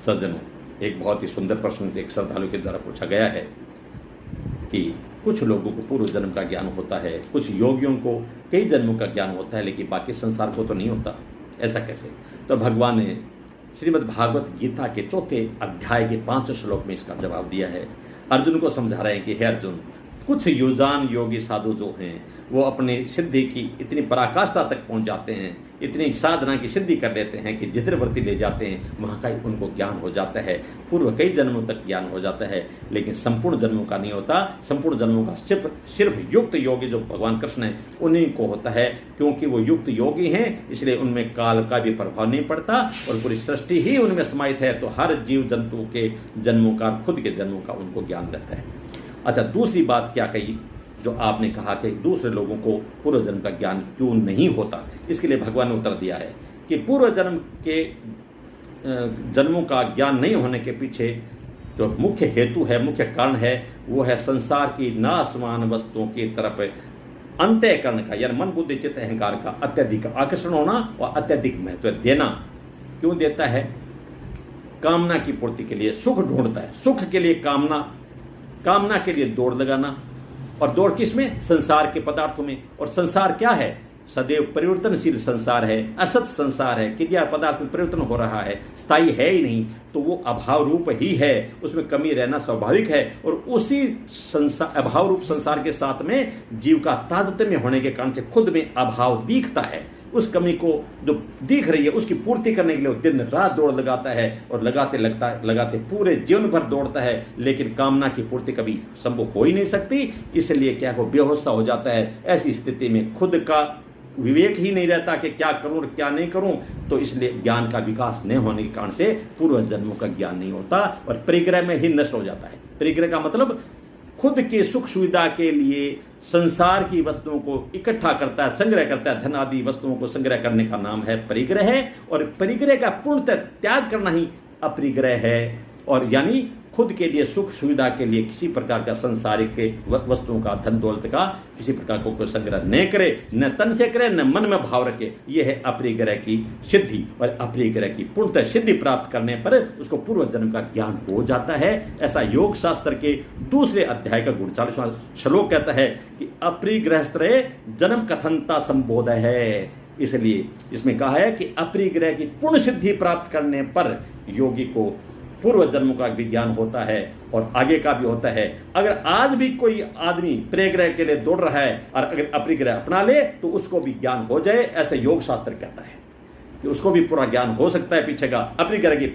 सज्जनों, एक बहुत ही सुंदर प्रश्न एक श्रद्धालु के द्वारा पूछा गया है कि कुछ लोगों को पूर्व जन्म का ज्ञान होता है, कुछ योगियों को कई जन्मों का ज्ञान होता है, लेकिन बाकी संसार को तो नहीं होता, ऐसा कैसे? तो भगवान ने श्रीमद् भागवत गीता के 4 अध्याय के 5 श्लोक में इसका जवाब दिया है। अर्जुन को समझा रहे हैं कि हे अर्जुन, कुछ युजान योगी साधु जो हैं वो अपने सिद्धि की इतनी पराकाष्ठा तक पहुंच जाते हैं, इतनी साधना की सिद्धि कर लेते हैं कि जिधर वृत्ति ले जाते हैं वहाँ का उनको ज्ञान हो जाता है, पूर्व कई जन्मों तक ज्ञान हो जाता है, लेकिन संपूर्ण जन्मों का नहीं होता। संपूर्ण जन्मों का सिर्फ युक्त योगी जो भगवान कृष्ण हैं उन्हीं को होता है, क्योंकि वो युक्त योगी हैं, इसलिए उनमें काल का भी प्रभाव नहीं पड़ता और पूरी सृष्टि ही उनमें समाहित है। तो हर जीव जंतु के जन्मों का, खुद के जन्मों का उनको ज्ञान रहता है। अच्छा, दूसरी बात क्या कही जो आपने कहा कि दूसरे लोगों को पूर्व जन्म का ज्ञान क्यों नहीं होता, इसके लिए भगवान ने उत्तर दिया है कि पूर्व जन्म के जन्मों का ज्ञान नहीं होने के पीछे जो मुख्य हेतु है, मुख्य कारण है, वो है संसार की नासमान वस्तुओं की तरफ अंतःकरण का, यानी मन बुद्धि चित्त अहंकार का अत्यधिक आकर्षण होना और अत्यधिक महत्व देना। क्यों देता है? कामना की पूर्ति के लिए सुख ढूंढता है, सुख के लिए कामना के लिए दौड़ लगाना, और दौड़ किस में? संसार के पदार्थों में। और संसार क्या है? सदैव परिवर्तनशील संसार है, असत संसार है, क्रिया पदार्थ में परिवर्तन हो रहा है, स्थायी है ही नहीं, तो वो अभाव रूप ही है, उसमें कमी रहना स्वाभाविक है। और उसी अभाव रूप संसार के साथ में जीव का तादात्म्य होने के कारण से खुद में अभाव दिखता है। उस कमी को जो दिख रही है उसकी पूर्ति करने के लिए दिन रात दौड़ लगाता है, और लगाते पूरे जीवन भर दौड़ता है, लेकिन कामना की पूर्ति कभी संभव हो ही नहीं सकती। इसलिए क्या वो बेहोश सा हो जाता है। ऐसी स्थिति में खुद का विवेक ही नहीं रहता कि क्या करूं और क्या नहीं करूं, तो इसलिए ज्ञान का विकास न होने के कारण से पूर्व जन्मों का ज्ञान नहीं होता और परिग्रह में ही नष्ट हो जाता है। परिग्रह का मतलब खुद के सुख सुविधा के लिए संसार की वस्तुओं को इकट्ठा करता है, संग्रह करता है। धन आदि वस्तुओं को संग्रह करने का नाम है परिग्रह है, और परिग्रह का पूर्णतः त्याग करना ही अपरिग्रह है। और यानी खुद के लिए सुख सुविधा के लिए किसी प्रकार का संसारिक वस्तुओं का, धन दौलत का किसी प्रकार को कोई संग्रह न करे, न तन से करे, न मन में भाव रखे। यह है अपरिग्रह की सिद्धि। और अपरिग्रह की पूर्णतः सिद्धि प्राप्त करने पर उसको पूर्व जन्म का ज्ञान हो जाता है। ऐसा योग शास्त्र के 2 अध्याय का 49वां श्लोक कहता है कि अपरिग्रहस्त्रय जन्म कथनता संबोध है। इसलिए इसमें कहा है कि अपरिग्रह की पूर्ण सिद्धि प्राप्त करने पर योगी को पूर्व जन्म का भी ज्ञान होता है और आगे का भी होता है। अगर आज भी कोई आदमी परिग्रह के लिए दौड़ रहा है और अगर अपरिग्रह अपना ले तो उसको भी ज्ञान हो जाए, ऐसे योग शास्त्र कहता है कि उसको भी पूरा ज्ञान हो सकता है पीछे का अपरिग्रह की